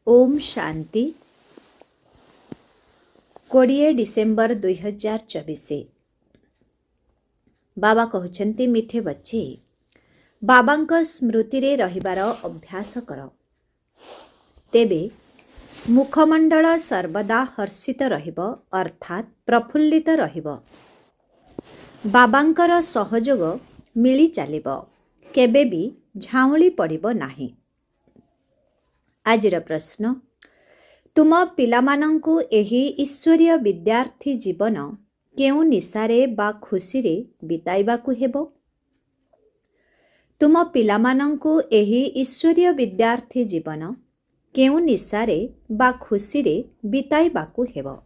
Om Shanti 20 December 2024। बाबा कहते मिठे बच्चे बाबांक स्मृति रे रहिबार अभ्यास कर, तेबे मुखमंडल सर्वदा हर्षित रहिब अर्थात प्रफुल्लित रहिब। बाबांकर सहयोग मिली चलिब, केबे भी झाउली पड़िब नाही। आजिर प्रश्न, तुम पिलामानंकु एही ईश्वरीय विद्यार्थी जीवन केउ निशारे बा खुशी रे बिताइबाकु हेबो? तुम पिलामानंकु एही ईश्वरीय विद्यार्थी जीवन केउ निशारे बा खुशी रे बिताइबाकु हेबो?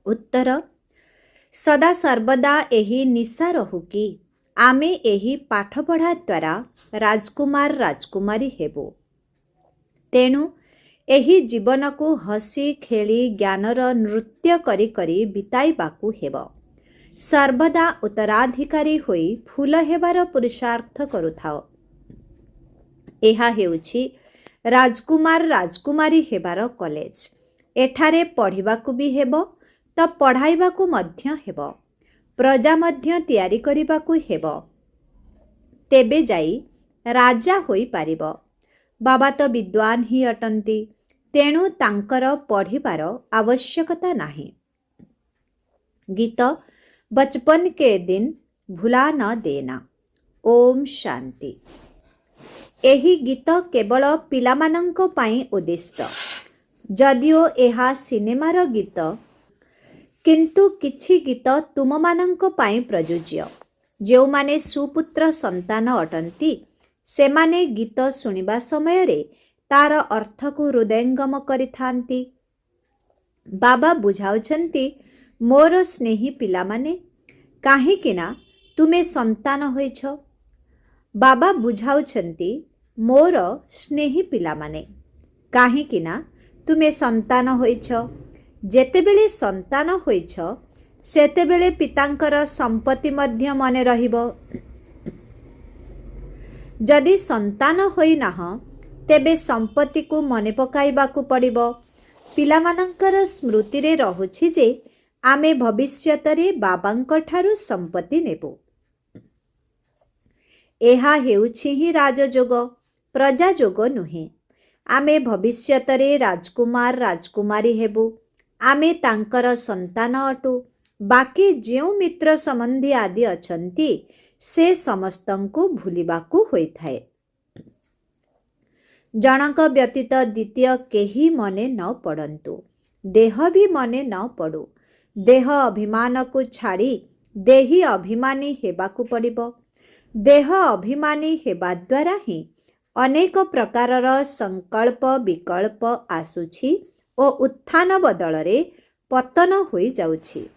उत्तर, सदा सर्वदा एही निशा रहु कि आमे एही पाठ पढ़ा द्वारा राजकुमार राजकुमारी हेबो। तेणु एही जीवन को हसी खेली ज्ञानर नृत्य करी करी बिताइबाकु हेबो। सर्वदा उत्तराधिकारी होई फूल हेबार पुरुषार्थ करुथाओ। एहा हेउछि राजकुमार राजकुमारी हेबार कॉलेज। एठारे पढ़िबाकु भी हेबो तो पढ़ाइबाकु मध्य हेबो, प्रजा मध्य तैयारी करिबाकु हेबो, तेबे जाई राजा होई पारिबो। बाबा तो विद्वान ही अटंती, तेणु तांकर पढ़िबार आवश्यकता नाही। गीत बचपन के दिन भुला न देना। ओम शांति। एही गीत केवल पिलामानंको पाई उद्दिष्ट। जदिओ एहा सिनेमार गीत, किंतु किछि गीत तुममानंको पाई प्रयोज्य। जो माने सुपुत्र संतान अटंती सेमाने गीत सुनिबा समय रे तार अर्थ को हृदयंगम करिथांती। बाबा बुझाउछंती, मोर स्नेही पिलामाने, काहेकिना तुमे संतान होइछ। बाबा बुझाउछंती, मोर स्नेही पिलामाने, काहेकिना तुमे संतान होइछ। जेतेबेले संतान होइछ सेतेबेले पितांकर संपत्ति मध्य मने रहिबो। जदि संतान होई नाह तेबे संपत्ति को मने पकाइबाकु पड़िबो। पिलामानंकर स्मृति रे रहुछि जे आमे भविष्यतरे बाबांक ठारु संपत्ति नेबो। एहा हेउछि ही राजजोग, प्रजाजोग नुहे। आमे भविष्यतरे राजकुमार राजकुमारी हेबु। आमे तांकर संतान अटु। बाकी जेउ मित्र संबंधी आदि अछंती से समस्तंकु भूलिबाकु होइथाए। जनक व्यतीत द्वितीय केही मने न पड़ंतु, देह भी मने न पड़ु। देह अभिमान को छाड़ी देही अभिमानी हेबाकु पड़िबो। देह अभिमानी हेबा द्वारा ही अनेक प्रकारर संकल्प विकल्प आसुछि ओ उत्थान बदलरे पतन होई जाउछि।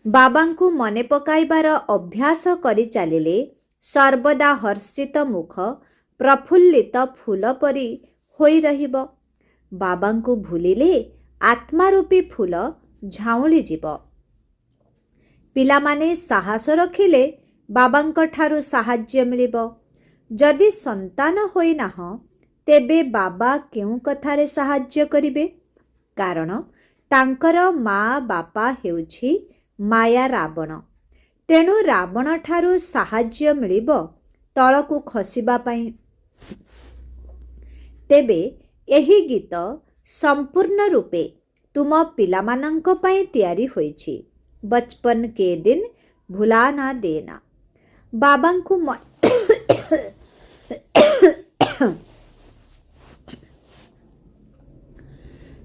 बाबांकु मने पकाइबार अभ्यास करि चालिले सर्वदा हर्षित मुख प्रफुल्लित फूल परी होई रहिबो। बाबांकु भूलिले आत्मारूपी फूल झाउली जीवो। पिलामाने साहस रखिले बाबांक ठारु साहाय्य मिलिबो। जदि संतान होई नाह तेबे बाबा केउ कथारे साहाय्य करिबे? कारण तांकर माँ बापा हेउछि माया रावण। तेणु रावण ठारु साहाय्य मिलिबो तळकु खसिबा पाई। तेबे एही गीत संपूर्ण रूपे तुम पिलामानंक पाई तैयारी होइछि। बचपन के दिन भुला ना देना। बाबांकु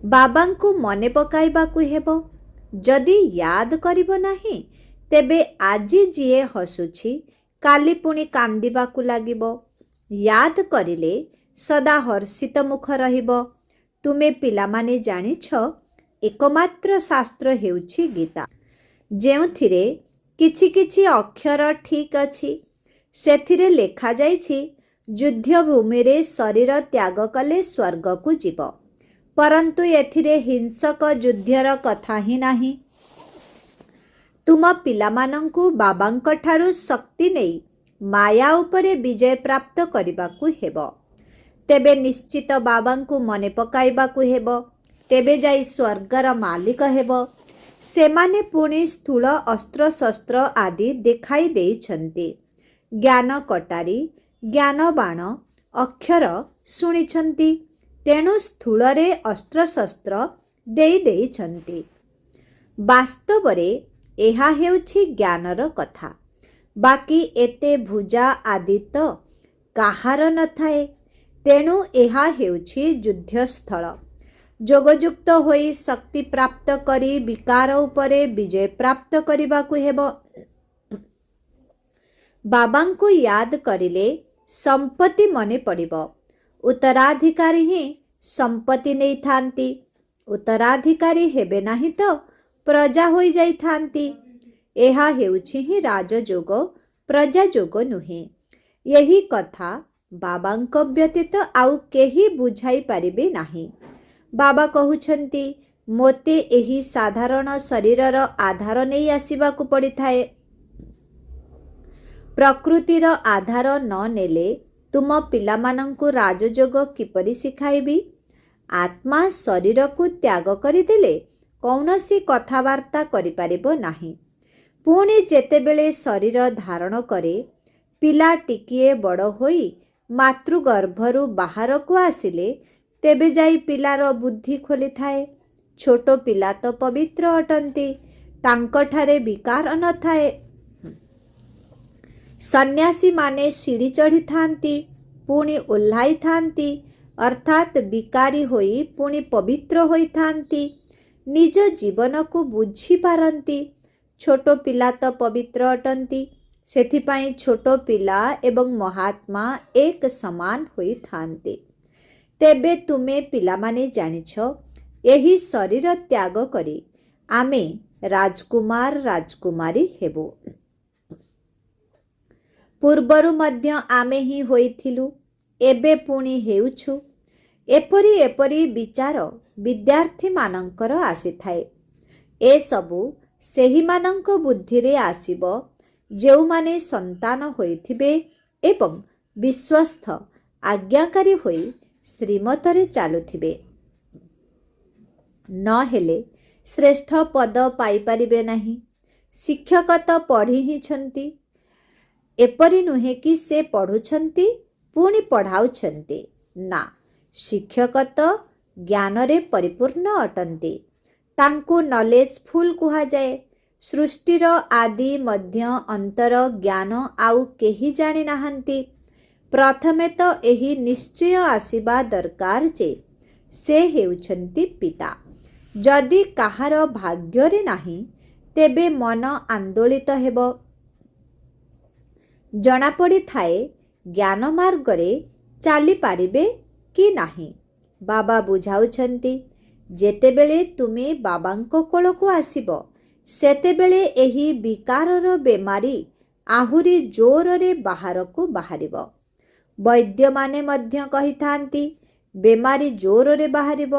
बाबांकु मने पकाइबाकु हेबो। जदि याद करिबो नाही तेबे आजी जिए हसुछि काली पुणी कांदिबाकु लागिबो। याद करिले सदा हर्षित मुख रहिबो। तुमे पिलामाने जानिछ एकमात्र शास्त्र हेउछि गीता, जेउथिरे किछि किछि अक्षर ठीक अछि। सेथिरे लेखा जाइछि युद्ध भूमि रे शरीर त्याग कले स्वर्ग को जीव, परंतु एथिरे हिंसक युद्धर कथा ही नाही। तुम पिलामानंकु बाबांक ठारु शक्ति नेई माया उपरे विजय प्राप्त करिबाकु हेबो। ତେବେ ନିଶ୍ଚିତ ବାବାଙ୍କୁ ମନେ ପକାଇବାକୁ ହେବ। ତେବେ ଯାଇ ସ୍ୱର୍ଗର ମାଲିକ ହେବ। ସେମାନେ ପୁଣି ସ୍ଥୂଳ ଅସ୍ତ୍ରଶସ୍ତ୍ର ଆଦି ଦେଖାଇ ଦେଇଛନ୍ତି। ଜ୍ଞାନ କଟାରୀ, ଜ୍ଞାନ ବାଣ, ଅକ୍ଷର ଶୁଣିଛନ୍ତି। ତେଣୁ ସ୍ଥୂଳରେ ଅସ୍ତ୍ରଶସ୍ତ୍ର ଦେଇଛନ୍ତି। ବାସ୍ତବରେ ଏହା ହେଉଛି ଜ୍ଞାନର କଥା। ବାକି ଏତେ ଭୁଜା ଆଦି ତ କାହାର ନଥାଏ। ତେଣୁ ଏହା ହେଉଛି ଯୁଦ୍ଧସ୍ଥଳ। ଯୋଗଯୁକ୍ତ ହୋଇ ଶକ୍ତି ପ୍ରାପ୍ତ କରି ବିକାର ଉପରେ ବିଜୟ ପ୍ରାପ୍ତ କରିବାକୁ ହେବ। ବାବାଙ୍କୁ ୟାଦ କରିଲେ ସମ୍ପତ୍ତି ମନେ ପଡ଼ିବ। ଉତ୍ତରାଧିକାରୀ ହିଁ ସମ୍ପତ୍ତି ନେଇଥାନ୍ତି। ଉତ୍ତରାଧିକାରୀ ହେବେ ନାହିଁ ତ ପ୍ରଜା ହୋଇଯାଇଥାନ୍ତି। ଏହା ହେଉଛି ହିଁ ରାଜଯୋଗ, ପ୍ରଜାଯୋଗ ନୁହେଁ। ଏହି କଥା ବାବାଙ୍କ ବ୍ୟତୀତ ଆଉ କେହି ବୁଝାଇ ପାରିବେ ନାହିଁ। ବାବା କହୁଛନ୍ତି, ମୋତେ ଏହି ସାଧାରଣ ଶରୀରର ଆଧାର ନେଇ ଆସିବାକୁ ପଡ଼ିଥାଏ। ପ୍ରକୃତିର ଆଧାର ନ ନେଲେ ତୁମ ପିଲାମାନଙ୍କୁ ରାଜଯୋଗ କିପରି ଶିଖାଇବି? ଆତ୍ମା ଶରୀରକୁ ତ୍ୟାଗ କରିଦେଲେ କୌଣସି କଥାବାର୍ତ୍ତା କରିପାରିବ ନାହିଁ। ପୁଣି ଯେତେବେଳେ ଶରୀର ଧାରଣ କରେ, ପିଲା ଟିକିଏ ବଡ଼ ହୋଇ ମାତୃଗର୍ଭରୁ ବାହାରକୁ ଆସିଲେ ତେବେ ଯାଇ ପିଲାର ବୁଦ୍ଧି ଖୋଲିଥାଏ। ଛୋଟ ପିଲା ତ ପବିତ୍ର ଅଟନ୍ତି, ତାଙ୍କଠାରେ ବିକାର ନଥାଏ। ସନ୍ନ୍ୟାସୀମାନେ ସିଡ଼ି ଚଢ଼ିଥାନ୍ତି, ପୁଣି ଓହ୍ଲାଇଥାନ୍ତି, ଅର୍ଥାତ୍ ବିକାରୀ ହୋଇ ପୁଣି ପବିତ୍ର ହୋଇଥାନ୍ତି। ନିଜ ଜୀବନକୁ ବୁଝିପାରନ୍ତି। ଛୋଟ ପିଲା ତ ପବିତ୍ର ଅଟନ୍ତି, ସେଥିପାଇଁ ଛୋଟ ପିଲା ଏବଂ ମହାତ୍ମା ଏକ ସମାନ ହୋଇଥାନ୍ତି। ତେବେ ତୁମେ ପିଲାମାନେ ଜାଣିଛ, ଏହି ଶରୀର ତ୍ୟାଗ କରି ଆମେ ରାଜକୁମାର ରାଜକୁମାରୀ ହେବୁ। ପୂର୍ବରୁ ମଧ୍ୟ ଆମେ ହିଁ ହୋଇଥିଲୁ, ଏବେ ପୁଣି ହେଉଛୁ। ଏପରି ବିଚାର ବିଦ୍ୟାର୍ଥୀମାନଙ୍କର ଆସିଥାଏ। ଏସବୁ ସେହିମାନଙ୍କ ବୁଦ୍ଧିରେ ଆସିବ ଯେଉଁମାନେ ସନ୍ତାନ ହୋଇଥିବେ ଏବଂ ବିଶ୍ୱସ୍ତ ଆଜ୍ଞାକାରୀ ହୋଇ ଶ୍ରୀମତରେ ଚାଲୁଥିବେ। ନହେଲେ ଶ୍ରେଷ୍ଠ ପଦ ପାଇପାରିବେ ନାହିଁ। ଶିକ୍ଷକ ତ ପଢ଼ିଛନ୍ତି। ଏପରି ନୁହେଁ କି ସେ ପଢ଼ୁଛନ୍ତି ପୁଣି ପଢ଼ାଉଛନ୍ତି। ନା, ଶିକ୍ଷକ ତ ଜ୍ଞାନରେ ପରିପୂର୍ଣ୍ଣ ଅଟନ୍ତି। ତାଙ୍କୁ ନଲେଜଫୁଲ୍ କୁହାଯାଏ। ସୃଷ୍ଟିର ଆଦି ମଧ୍ୟ ଅନ୍ତର ଜ୍ଞାନ ଆଉ କେହି ଜାଣିନାହାନ୍ତି। ପ୍ରଥମେ ତ ଏହି ନିଶ୍ଚୟ ଆସିବା ଦରକାର ଯେ ସେ ହେଉଛନ୍ତି ପିତା। ଯଦି କାହାର ଭାଗ୍ୟରେ ନାହିଁ, ତେବେ ମନ ଆନ୍ଦୋଳିତ ହେବ। ଜଣାପଡ଼ିଥାଏ ଜ୍ଞାନ ମାର୍ଗରେ ଚାଲିପାରିବେ କି ନାହିଁ। ବାବା ବୁଝାଉଛନ୍ତି, ଯେତେବେଳେ ତୁମେ ବାବାଙ୍କ କୋଳକୁ ଆସିବ, ସେତେବେଳେ ଏହି ବିକାରର ବେମାରୀ ଆହୁରି ଜୋରରେ ବାହାରକୁ ବାହାରିବ। ବୈଦ୍ୟମାନେ ମଧ୍ୟ କହିଥାନ୍ତି, ବେମାରୀ ଜୋରରେ ବାହାରିବ।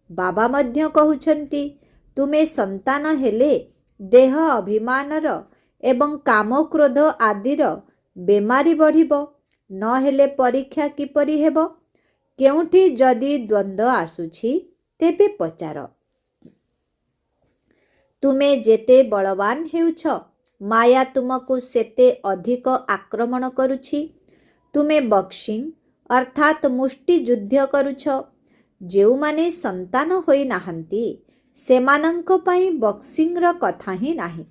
ବାବା ମଧ୍ୟ କହୁଛନ୍ତି, ତୁମେ ସନ୍ତାନ ହେଲେ ଦେହ ଅଭିମାନର ଏବଂ କାମ କ୍ରୋଧ ଆଦିର ବେମାରୀ ବଢ଼ିବ। ନହେଲେ ପରୀକ୍ଷା କିପରି ହେବ? କେଉଁଠି ଯଦି ଦ୍ୱନ୍ଦ୍ୱ ଆସୁଛି, ତେବେ ପଚାର। ତୁମେ ଯେତେ ବଳବାନ ହେଉଛ, ମାୟା ତୁମକୁ ସେତେ ଅଧିକ ଆକ୍ରମଣ କରୁଛି। ତୁମେ ବକ୍ସିଂ ଅର୍ଥାତ୍ ମୁଷ୍ଟି ଯୁଦ୍ଧ କରୁଛ। ଯେଉଁମାନେ ସନ୍ତାନ ହୋଇନାହାନ୍ତି, ସେମାନଙ୍କ ପାଇଁ ବକ୍ସିଂର କଥା ହିଁ ନାହିଁ।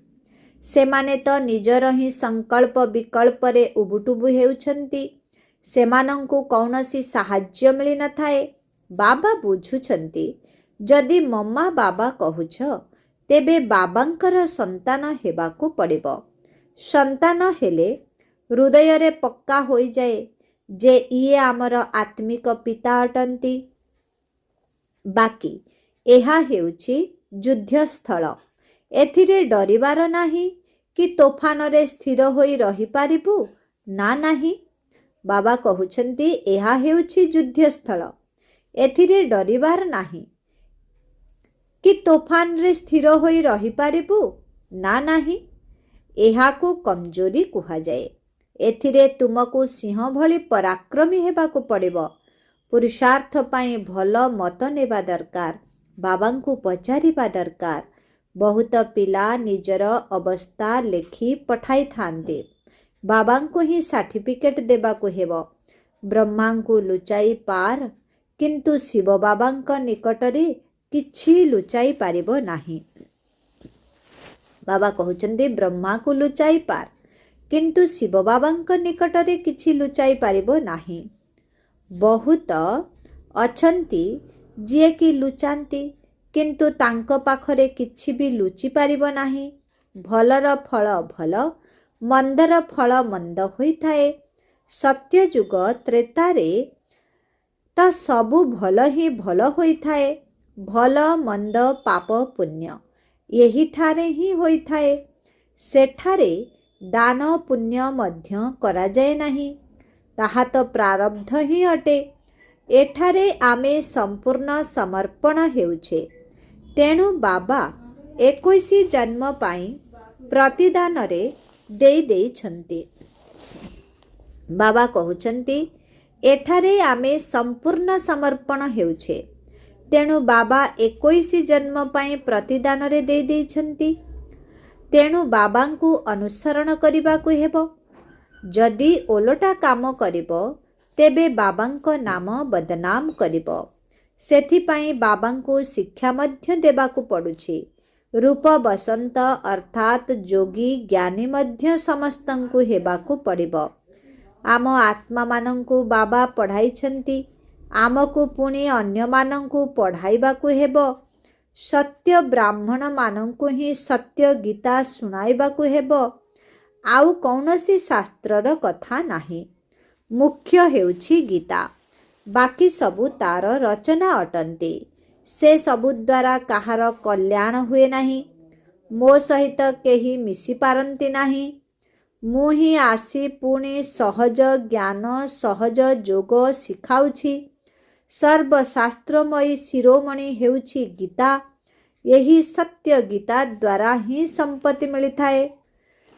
ସେମାନେ ତ ନିଜର ହିଁ ସଂକଳ୍ପ ବିକଳ୍ପରେ ଉବୁଟୁବୁ ହେଉଛନ୍ତି। ସେମାନଙ୍କୁ କୌଣସି ସାହାଯ୍ୟ ମିଳିନଥାଏ। ବାବା ବୁଝୁଛନ୍ତି, ଯଦି ମମ୍ମା ବାବା କହୁଛ, ତେବେ ବାବାଙ୍କର ସନ୍ତାନ ହେବାକୁ ପଡ଼ିବ। ସନ୍ତାନ ହେଲେ ହୃଦୟରେ ପକ୍କା ହୋଇଯାଏ ଯେ ଇଏ ଆମର ଆତ୍ମିକ ପିତା ଅଟନ୍ତି। ବାକି ଏହା ହେଉଛି ଯୁଦ୍ଧସ୍ଥଳ। ଏଥିରେ ଡରିବାର ନାହିଁ କି ତୋଫାନରେ ସ୍ଥିର ହୋଇ ରହିପାରିବୁ ନା ନାହିଁ। ବାବା କହୁଛନ୍ତି, ଏହା ହେଉଛି ଯୁଦ୍ଧସ୍ଥଳ। ଏଥିରେ ଡରିବାର ନାହିଁ କି ତୋଫାନରେ ସ୍ଥିର ହୋଇ ରହିପାରିବୁ ନା ନାହିଁ। ଏହାକୁ କମଜୋରି କୁହାଯାଏ। ଏଥିରେ ତୁମକୁ ସିଂହ ଭଳି ପରାକ୍ରମୀ ହେବାକୁ ପଡ଼ିବ। पुरुषार्थ पाई भल मत नेबा दरकार, बाबांकु पचारिबा दरकार। बहुत पिला निजर अवस्था लेखि पठाई थांते, बाबांकु ही सर्टिफिकेट देबाकु हेबो। ब्रह्मांकु लुचाई पार, किंतु शिव बाबांक निकटरे किछि लुचाई पारिबो नाही। बाबा कहउचंदी ब्रह्मा को लुचाई पार, किंतु शिव बाबांक निकटरे किछि लुचाई पारिबो नाही। बहुत अछंती जिए कि लुचांती, किंतु तांको पाखरे किछि भी लुचि पारिबो नाही। भलर फल भल, मंदर फल मंद होइथाए। सत्य जुग त्रेतारे ता सबु भल ही भल होइथाए। भल मंद पाप पुण्य यही ठारे ही होइथाए। सेठारे दान पुण्य मध्य करा जाए नाही, ताहा तो प्रारब्ध ही अटे। एठारे आमे संपूर्ण समर्पण हेउछे। तेणु बाबा 21 जन्म पाई प्रतिदान रे देई देइछंती। बाबा कहउछंती एठारे आमे संपूर्ण समर्पण हेउछे, तेणु बाबा 21 जन्म पाई प्रतिदान रे देई देइछंती। तेणु बाबांकु अनुसरण करिबाकु हेबो। जदि ओलोटा काम करिबो तेबे बाबांक नाम बदनाम करिबो। सेथिपाई बाबांकु शिक्षा मध्य देबाकु पडुछि। रूप बसंत अर्थात जोगी ज्ञानी मध्य समस्तंकु हेबाकु पडिबो। आम आत्मा मानंकु बाबा पढ़ाइछंती, आमकु पुणी अन्य मानंकु पढ़ाइबाकु हेबो। सत्य ब्राह्मण मानंकु ही सत्य गीता सुनाइबाकु हेबो। आउ कौनसी शास्त्रर कथा नाही। मुख्य हेउछि गीता, बाकी सबु तार रचना अटंती। से सबु द्वारा काहार कल्याण हुए नाही। मो सहित केही मिसी पारंती नाही। मु ही आसी पुणी सहज ज्ञान सहज जोग शिखाउछि। सर्वशास्त्रमयी शिरोमणि हेउछि गीता। यही सत्य गीता द्वारा ही संपत्ति मिलिथाए।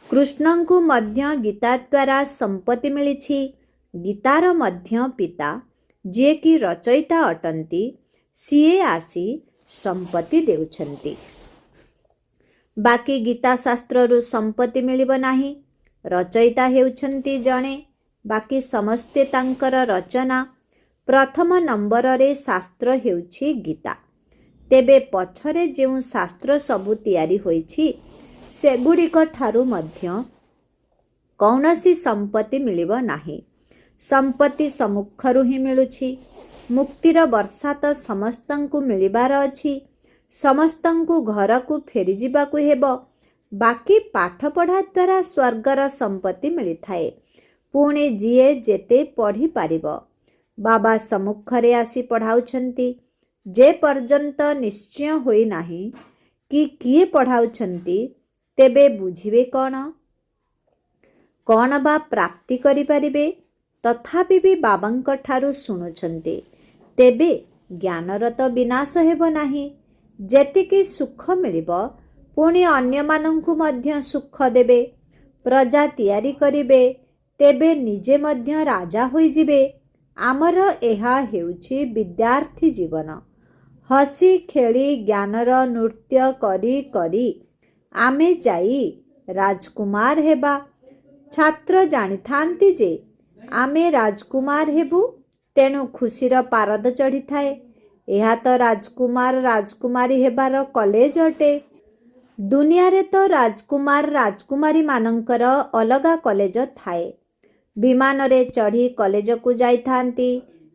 कृष्णंकु मध्य गीता द्वारा संपत्ति मिलिछि। गीतार मध्य पिता जे कि रचयिता अटंती, सीए आसी संपत्ति देउछंती। बाकी गीता शास्त्ररु संपत्ति मिलिबो नाही। रचयिता हेउछंती जणे, बाकी समस्ते तांकर रचना। प्रथम नंबर रे शास्त्र हेउछि गीता। तेबे पछरे जेउ शास्त्र सबु तयारी होइछि सेगुड़िक ठारु मध्य कौनसी संपत्ति मिलिबो नाही। संपत्ति सम्मुखरु ही मिलुछि। मुक्तिर वर्षा तो समस्तंकु मिलिबार अछि। समस्तंकु घरकु फेरी जिबाकु हेबो। बाकी पाठ पढ़ा द्वारा स्वर्गर संपत्ति मिलिथाए। पुणे जिए जेते पढ़ी पारिबो। बाबा सम्मुखरे आसी पढ़ाउछंती। जे पर्यंत निश्चय होई नाही कि किए पढ़ाउछंती, तेबे बुझिबे कौन बा प्राप्ति करि पारिबे। तथापि भी बाबांक ठारु सुनुछंती, तेबे ज्ञानर तो विनाश हेबो नाही। जेतिकी सुख मिलिबो पुणी अन्य मानंकु मध्य सुख देबे। प्रजा तयारी करिबे, तेबे निजे मध्य राजा होई जिबे। आमर एहा हेउछि विद्यार्थी जीवन। हसी खेली ज्ञानर नृत्य करी करी आमे जाई राजकुमार हेबा। छात्र जानी थांती जे आमे राजकुमार हेबु, तेणु खुशीर पारद चढ़ी थाए। एहा तो राजकुमार राजकुमारी हेबार कॉलेज अटे। दुनिया रे तो राजकुमार राजकुमारी मानंकर अलगा कॉलेज थाए। विमान रे चढ़ी कॉलेज को जाई थांती।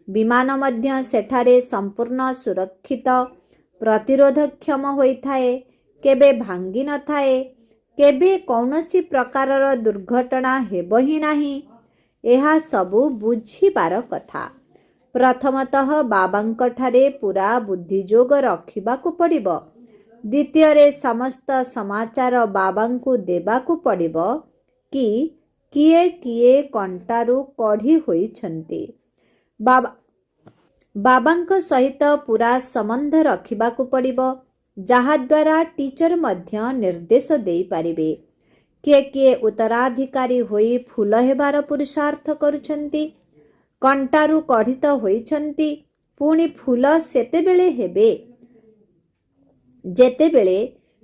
विमान मध्य सेठारे संपूर्ण सुरक्षित प्रतिरोधक्षम होई थाए। केबे भांगी न थाए। केबे कौनसी प्रकारर दुर्घटना हेबो ही नाही। एहा सबु बुझिबार कथा। प्रथमतः बाबांक ठारे पूरा बुद्धिजोग रखिबाकु पड़िबो। द्वितीय रे समस्त समाचार बाबांकु देबाकु पड़िबो कि किए किए कंटारू कढ़ी होइछंती। बाबांक सहित पूरा संबंध रखिबाकु पड़िबो, जहा द्वारा टीचर मध्य निर्देश देई पारिबे। किए किए उत्तराधिकारी होई फूल हेबार पुरुषार्थ करुछंती। କଣ୍ଟାରୁ କଢ଼ିତ ହୋଇଛନ୍ତି, ପୁଣି ଫୁଲ ସେତେବେଳେ ହେବେ ଯେତେବେଳେ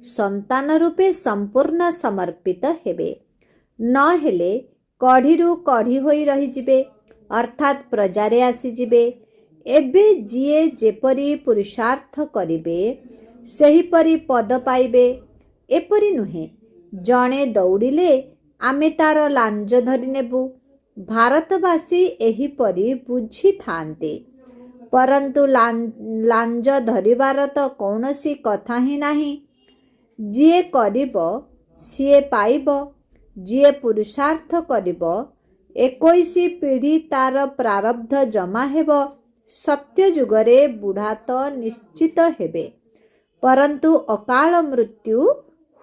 ସନ୍ତାନ ରୂପେ ସମ୍ପୂର୍ଣ୍ଣ ସମର୍ପିତ ହେବେ। ନହେଲେ କଢ଼ିରୁ କଢ଼ି ହୋଇ ରହିଯିବେ, ଅର୍ଥାତ୍ ପ୍ରଜାରେ ଆସିଯିବେ। ଏବେ ଯିଏ ଯେପରି ପୁରୁଷାର୍ଥ କରିବେ ସେହିପରି ପଦ ପାଇବେ, ଏପରି ନୁହେଁ। ଜଣେ ଦୌଡ଼ିଲେ ଆମେ ତାର ଲାଞ୍ଜ ଧରି ନେବୁ। ଭାରତବାସୀ ଏହିପରି ବୁଝିଥାନ୍ତି, ପରନ୍ତୁ ଲାଞ୍ଜ ଧରିବାର ତ କୌଣସି କଥା ହିଁ ନାହିଁ। ଯିଏ କରିବ ସିଏ ପାଇବ। ଯିଏ ପୁରୁଷାର୍ଥ କରିବ 21 ପିଢ଼ି ତାର ପ୍ରାରବ୍ଧ ଜମା ହେବ। ସତ୍ୟ ଯୁଗରେ ବୁଢ଼ା ତ ନିଶ୍ଚିତ ହେବେ, ପରନ୍ତୁ ଅକାଳ ମୃତ୍ୟୁ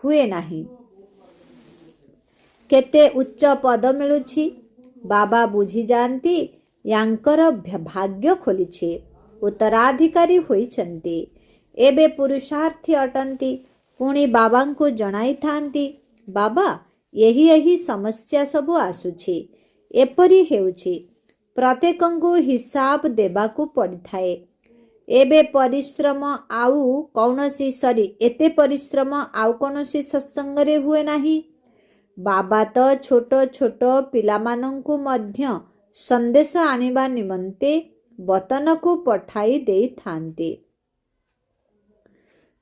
ହୁଏ ନାହିଁ। କେତେ ଉଚ୍ଚ ପଦ ମିଳୁଛି। ବାବା ବୁଝିଯାଆନ୍ତି ୟାଙ୍କର ଭାଗ୍ୟ ଖୋଲିଛି, ଉତ୍ତରାଧିକାରୀ ହୋଇଛନ୍ତି, ଏବେ ପୁରୁଷାର୍ଥୀ ଅଟନ୍ତି। ପୁଣି ବାବାଙ୍କୁ ଜଣାଇଥାନ୍ତି, ବାବା ଏହି ସମସ୍ୟା ସବୁ ଆସୁଛି, ଏପରି ହେଉଛି। ପ୍ରତ୍ୟେକଙ୍କୁ ହିସାବ ଦେବାକୁ ପଡ଼ିଥାଏ। ଏବେ ପରିଶ୍ରମ ଆଉ କୌଣସି ଏତେ ପରିଶ୍ରମ ଆଉ କୌଣସି ସତ୍ସଙ୍ଗରେ ହୁଏ ନାହିଁ। ବାବା ତ ଛୋଟ ଛୋଟ ପିଲାମାନଙ୍କୁ ମଧ୍ୟ ସନ୍ଦେଶ ଆଣିବା ନିମନ୍ତେ ବତନକୁ ପଠାଇ ଦେଇଥାନ୍ତି।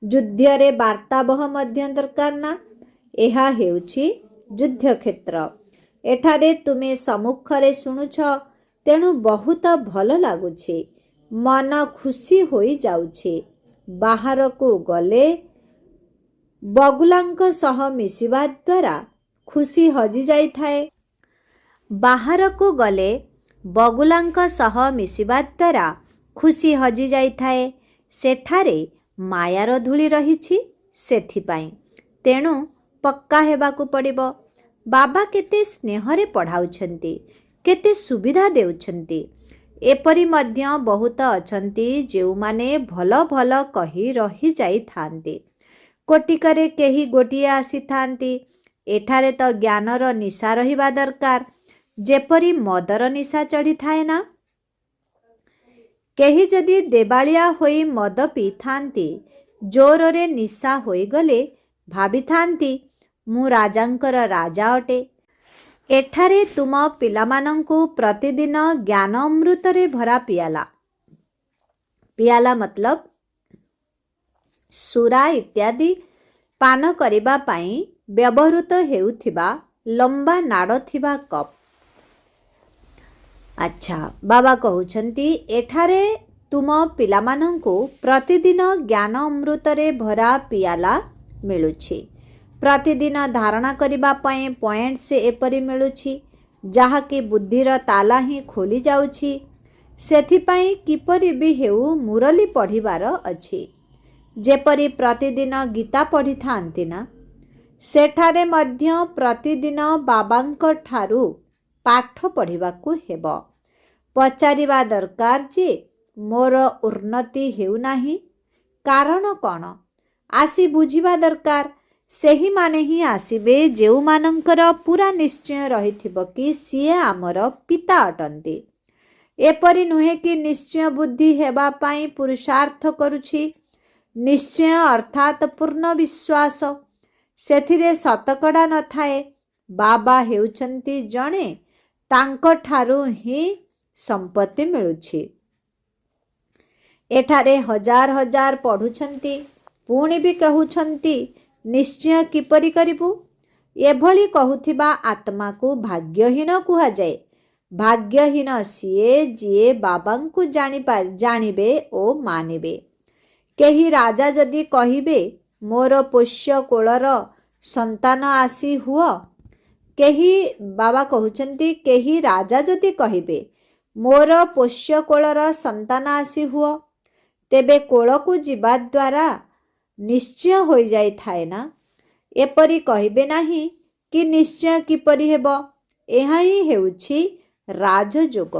ଯୁଦ୍ଧରେ ବାର୍ତ୍ତାବହ ମଧ୍ୟ ଦରକାର ନା। ଏହା ହେଉଛି ଯୁଦ୍ଧକ୍ଷେତ୍ର। ଏଠାରେ ତୁମେ ସମ୍ମୁଖରେ ଶୁଣୁଛ, ତେଣୁ ବହୁତ ଭଲ ଲାଗୁଛି, ମନ ଖୁସି ହୋଇଯାଉଛି। ବାହାରକୁ ଗଲେ ବଗୁଲାଙ୍କ ସହ ମିଶିବା ଦ୍ୱାରା ଖୁସି ହଜିଯାଇଥାଏ। ବାହାରକୁ ଗଲେ ବଗୁଲାଙ୍କ ସହ ମିଶିବା ଦ୍ୱାରା ଖୁସି ହଜିଯାଇଥାଏ। ସେଠାରେ ମାୟାର ଧୂଳି ରହିଛି, ସେଥିପାଇଁ। ତେଣୁ ପକ୍କା ହେବାକୁ ପଡ଼ିବ। ବାବା କେତେ ସ୍ନେହରେ ପଢ଼ାଉଛନ୍ତି, କେତେ ସୁବିଧା ଦେଉଛନ୍ତି। ଏପରି ମଧ୍ୟ ବହୁତ ଅଛନ୍ତି ଯେଉଁମାନେ ଭଲ ଭଲ କହି ରହିଯାଇଥାନ୍ତି। କୋଟିକରେ କେହି ଗୋଟିଏ ଆସିଥାନ୍ତି। ଏଠାରେ ତ ଜ୍ଞାନର ନିଶା ରହିବା ଦରକାର, ଯେପରି ମଦର ନିଶା ଚଢ଼ିଥାଏ ନା। କେହି ଯଦି ଦେବାଳିଆ ହୋଇ ମଦ ପିଇଥାନ୍ତି, ଜୋରରେ ନିଶା ହୋଇଗଲେ ଭାବିଥାନ୍ତି ମୁଁ ରାଜାଙ୍କର ରାଜା ଅଟେ। ଏଠାରେ ତୁମ ପିଲାମାନଙ୍କୁ ପ୍ରତିଦିନ ଜ୍ଞାନ ଅମୃତରେ ଭରା ପିଆଲା ମତଲବ ସୁରା ଇତ୍ୟାଦି ପାନ କରିବା ପାଇଁ ବ୍ୟବହୃତ ହେଉଥିବା ଲମ୍ବା ନାଡ଼ ଥିବା କପ୍। ଆଚ୍ଛା, ବାବା କହୁଛନ୍ତି ଏଠାରେ ତୁମ ପିଲାମାନଙ୍କୁ ପ୍ରତିଦିନ ଜ୍ଞାନ ଅମୃତରେ ଭରା ପିଆଲା ମିଳୁଛି। ପ୍ରତିଦିନ ଧାରଣା କରିବା ପାଇଁ ପଏଣ୍ଟସ୍ ଏପରି ମିଳୁଛି, ଯାହାକି ବୁଦ୍ଧିର ତାଲା ହିଁ ଖୋଲି ଯାଉଛି। ସେଥିପାଇଁ କିପରି ବି ହେଉ ମୁରଲି ପଢ଼ିବାର ଅଛି। ଯେପରି ପ୍ରତିଦିନ ଗୀତା ପଢ଼ିଥାନ୍ତି ନା, ସେଠାରେ ମଧ୍ୟ ପ୍ରତିଦିନ ବାବାଙ୍କ ଠାରୁ ପାଠ ପଢ଼ିବାକୁ ହେବ। ପଚାରିବା ଦରକାର ଯେ ମୋର ଉନ୍ନତି ହେଉନାହିଁ, କାରଣ କ'ଣ? ଆସି ବୁଝିବା ଦରକାର। ସେହିମାନେ ହିଁ ଆସିବେ ଯେଉଁମାନଙ୍କର ପୁରା ନିଶ୍ଚୟ ରହିଥିବ କି ସିଏ ଆମର ପିତା ଅଟନ୍ତି। ଏପରି ନୁହେଁ କି ନିଶ୍ଚୟ ବୁଦ୍ଧି ହେବା ପାଇଁ ପୁରୁଷାର୍ଥ କରୁଛି। ନିଶ୍ଚୟ ଅର୍ଥାତ୍ ପୂର୍ଣ୍ଣ ବିଶ୍ୱାସ, ସେଥିରେ ଶତକଡ଼ା ନଥାଏ। ବାବା ହେଉଛନ୍ତି ଜଣେ, ତାଙ୍କଠାରୁ ହିଁ ସମ୍ପତ୍ତି ମିଳୁଛି। ଏଠାରେ ହଜାର ହଜାର ପଢ଼ୁଛନ୍ତି, ପୁଣି ବି କହୁଛନ୍ତି ନିଶ୍ଚୟ କିପରି କରିବୁ। ଏଭଳି କହୁଥିବା ଆତ୍ମାକୁ ଭାଗ୍ୟହୀନ କୁହାଯାଏ। ଭାଗ୍ୟହୀନ ସିଏ ଯିଏ ବାବାଙ୍କୁ ଜାଣିବେ ଓ ମାନିବେ। କେହି ରାଜା ଯଦି କହିବେ ମୋର ପୋଷ୍ୟ କୋଳର ସନ୍ତାନ ଆସି ହୁଅ, ବାବା କହୁଛନ୍ତି କେହି ରାଜା ଯଦି କହିବେ ମୋର ପୋଷ୍ୟ କୋଳର ସନ୍ତାନ ଆସି ହୁଅ, ତେବେ କୋଳକୁ ଯିବା ଦ୍ୱାରା ନିଶ୍ଚୟ ହୋଇଯାଇଥାଏ ନା। ଏପରି କହିବେ ନାହିଁ କି ନିଶ୍ଚୟ କିପରି ହେବ। ଏହା ହିଁ ହେଉଛି ରାଜଯୋଗ।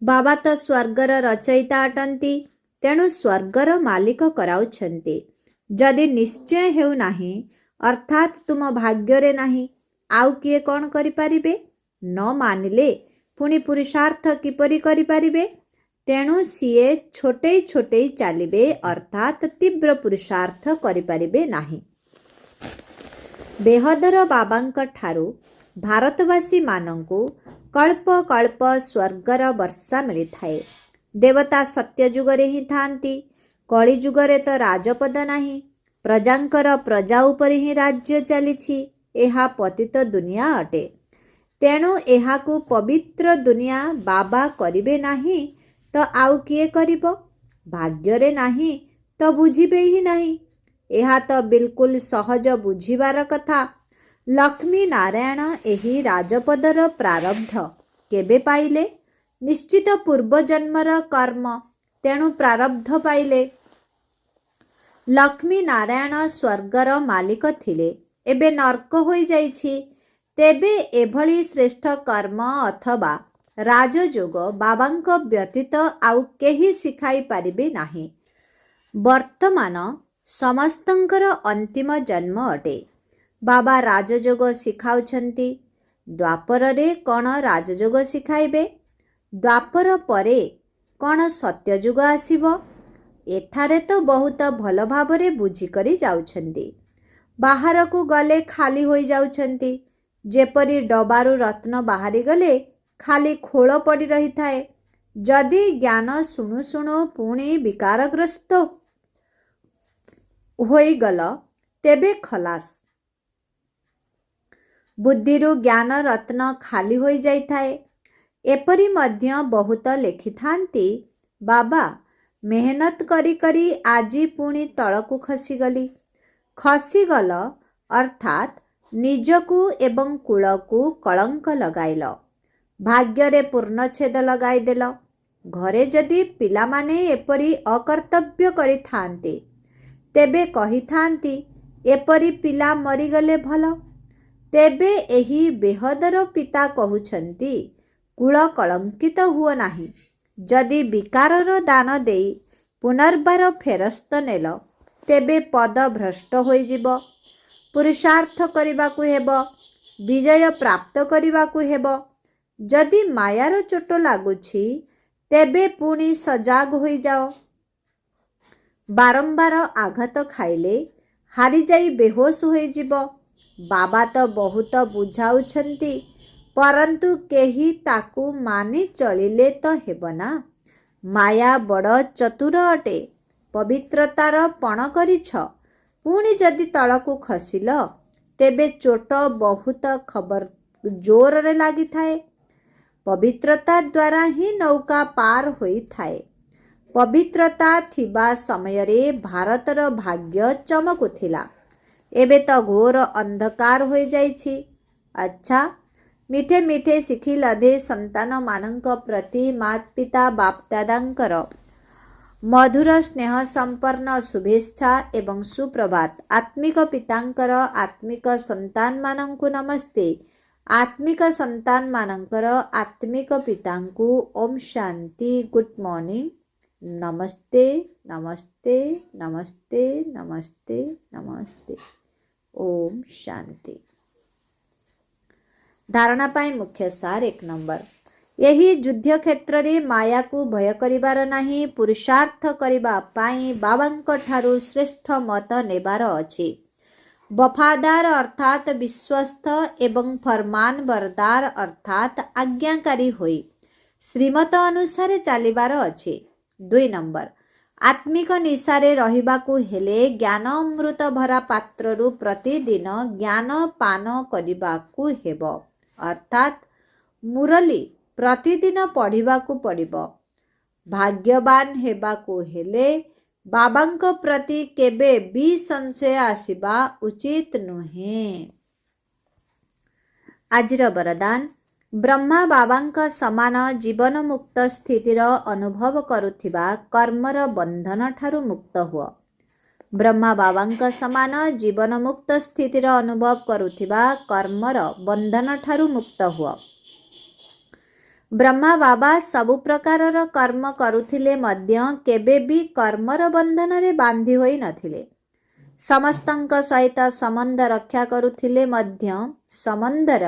ବାବା ତ ସ୍ୱର୍ଗର ରଚୟିତା ଅଟନ୍ତି, ତେଣୁ ସ୍ୱର୍ଗର ମାଲିକ କରାଉଛନ୍ତି। ଯଦି ନିଶ୍ଚୟ ହେଉନାହିଁ, ଅର୍ଥାତ୍ ତୁମ ଭାଗ୍ୟରେ ନାହିଁ, ଆଉ କିଏ କ'ଣ କରିପାରିବେ? ନ ମାନିଲେ पुणी पुरुषार्थ किपरि करि पारिबे? तेणु सीए छोटेई छोटेई चालिबे अर्थात तीव्र पुरुषार्थ करि पारिबे नाही। बेहदर बाबांक ठारू भारतवासी मानंकु कल्प कल्प स्वर्गर वर्षा मिली थाए। देवता सत्य जुगरे ही थांती, कली जुगरे तो राजपद नाही। प्रजांकर प्रजा उपरि ही राज्य चलीछि। एहा पतित दुनिया अटे। तेणु एहाकु पवित्र दुनिया बाबा करिबे नाही तो आउ किए करिबो? भाग्यरे नाही तो बुझिबे ही नाही। एहा तो बिल्कुल सहज बुझिबार कथा। लक्ष्मी नारायण एही राजपदर प्रारब्ध केबे पाइले? निश्चित पूर्व जन्मर कर्म, तेणु प्रारब्ध पाइले। लक्ष्मी नारायण स्वर्गर मालिक थिले, एबे नर्क होई जाइछि। तेबे एभली श्रेष्ठ कर्म अथवा राजयोग बाबांक व्यतीत आउ केही शिखाई पारिबे नाही। वर्तमान समस्तंकर अंतिम जन्म अटे। बाबा राजयोग शिखाउछंती। द्वापरे कौन राजयोग शिखाइबे? द्वापर परे कौन सत्ययुग आसिबो? एठारे तो बहुत भल भावरे बुझिकरी जाउछंती। बाहरकू गले खाली होई जाउछंती। जेपरी डबारू रत्न बाहरी गले खाली खोल पड़ी रही थाए। जदि ज्ञान शुणु शुणु पुणी विकारग्रस्त होई गल तेबे खलास। बुद्धिरु ज्ञान रत्न खाली होई जाई थाए। एपरी मध्य बहुत लेखि थांती, बाबा मेहनत करी करी आजी पुणी तळकू खसीगली। खसीगल अर्थात निजकू एवं कुलकू कलंक लगाइल। भाग्ୟରେ पूर्णछेद लगाइदेल। घरे जदि पिलामाने एपरी अकर्तव्य करि थांते तेबे कहि थांती एपरी पिला मरीगले भल। तेबे एही बेहदर पिता कहुछंती कुल कलंकित हुओ नाही। जदि विकारर दान देई पुनर्बार फेरस्त नेल तेबे पद भ्रष्ट होई जिवो। पुरुषार्थ करिबाकू हेबो, विजय प्राप्त करिबाकू हेबो। जदि मायार चोट लागुछि तेबे पुणी सजाग होई जाओ। बारंबार आघात खाइले हारी जाई बेहोश होई जिवो। बाबा तो बहुत बुझाउछंती, परंतु केही ताकू मानि चलिले तो हेबना। माया बड़ चतुर अटे। पवित्रतार पण करिछ, पुणी जदि तळकू खसिल तेबे चोट बहुत खबर जोर रे लागि थाए। पवित्रता द्वारा ही नौका पार होई थाए। पवित्रता थिबा समयरे भारतर भाग्य चमकुथिला। एबे तो घोर अंधकार होई जाइछि। अच्छा, मिठे मिठे शिखी लधे संतान मानंक प्रति मात पिता बापदादांकर मधुर स्नेह संपन्न शुभेच्छा एवं सुप्रभात। आत्मिक पितांकर आत्मिक संतान मानंकु नमस्ते। आत्मिक संतान मानंकर आत्मिक पितांकु ओम शांति। Good morning. नमस्ते नमस्ते नमस्ते नमस्ते नमस्ते। ओम शांति। धारणा पाई मुख्य सार 1 नंबर। यही युद्ध क्षेत्र रे माया को भय करिबार नाही। पुरुषार्थ करिबा पाई बाबांक ठारू श्रेष्ठ मत नेबार अछि। वफादार अर्थात विश्वस्त एवं फरमान बरदार अर्थात आज्ञाकारी होई श्रीमत अनुसारे चलिबार अछि। 2 नंबर। आत्मिक निशारे रहिबाकू हेले ज्ञान अमृत भरा पात्ररू प्रतिदिन ज्ञान पान करिबाकू हेबो अर्थात मुरली प्रतिदिन पढ़िबाकू पड़िबो। भाग्यवान हेबाकू हेले बाबांक प्रति केबे भी संशय आसिबा उचित नुहे। आजिर वरदान। ब्रह्मा बाबांक समान जीवन मुक्त स्थितिर अनुभव करुथिबा कर्मर बंधन ठारू मुक्त हुओ। ब्रह्मा बाबांक समान जीवन मुक्त स्थितिर अनुभव करुथिबा कर्मर बंधन ठारू मुक्त हुओ। ब्रह्मा बाबा सबु प्रकारर कर्म करुथिले मध्य केबे भी कर्मर बंधन रे बांधी होई नथिले। समस्तंक सहित संबंध रक्षा करुथिले मध्य संबंधर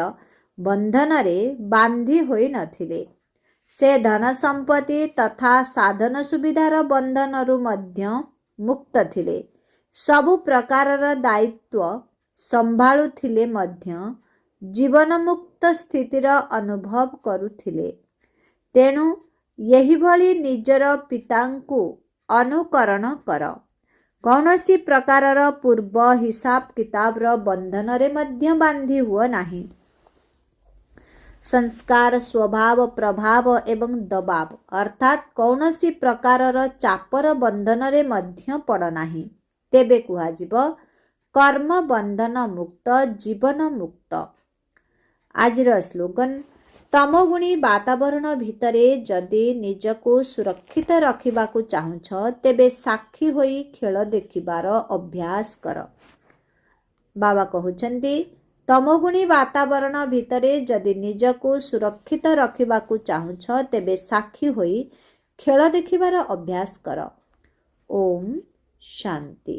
ବନ୍ଧନରେ ବାନ୍ଧି ହୋଇ ନଥିଲେ। ସେ ଧନ ସମ୍ପତ୍ତି ତଥା ସାଧନ ସୁବିଧାର ବନ୍ଧନରୁ ମଧ୍ୟ ମୁକ୍ତ ଥିଲେ। ସବୁ ପ୍ରକାରର ଦାୟିତ୍ୱ ସମ୍ଭାଳୁଥିଲେ ମଧ୍ୟ ଜୀବନମୁକ୍ତ ସ୍ଥିତିର ଅନୁଭବ କରୁଥିଲେ। ତେଣୁ ଏହିଭଳି ନିଜର ପିତାଙ୍କୁ ଅନୁକରଣ କର। କୌଣସି ପ୍ରକାରର ପୂର୍ବ ହିସାବ କିତାବର ବନ୍ଧନରେ ମଧ୍ୟ ବାନ୍ଧି ହୁଅ ନାହିଁ। ସଂସ୍କାର, ସ୍ୱଭାବ, ପ୍ରଭାବ ଏବଂ ଦବାବ ଅର୍ଥାତ୍ କୌଣସି ପ୍ରକାରର ଚାପର ବନ୍ଧନରେ ମଧ୍ୟ ପଡ଼ ନାହିଁ। ତେବେ କୁହାଯିବ କର୍ମ ବନ୍ଧନ ମୁକ୍ତ, ଜୀବନ ମୁକ୍ତ। ଆଜିର ସ୍ଲୋଗାନ, ତମୋଗୁଣୀ ବାତାବରଣ ଭିତରେ ଯଦି ନିଜକୁ ସୁରକ୍ଷିତ ରଖିବାକୁ ଚାହୁଁଛ, ତେବେ ସାକ୍ଷୀ ହୋଇ ଖେଳ ଦେଖିବାର ଅଭ୍ୟାସ କର। ବାବା କହୁଛନ୍ତି, ତମୋଗୁଣୀ ବାତାବରଣ ଭିତରେ ଯଦି ନିଜକୁ ସୁରକ୍ଷିତ ରଖିବାକୁ ଚାହୁଁଛ, ତେବେ ସାକ୍ଷୀ ହୋଇ ଖେଳ ଦେଖିବାର ଅଭ୍ୟାସ କର। ଓମ୍ ଶାନ୍ତି।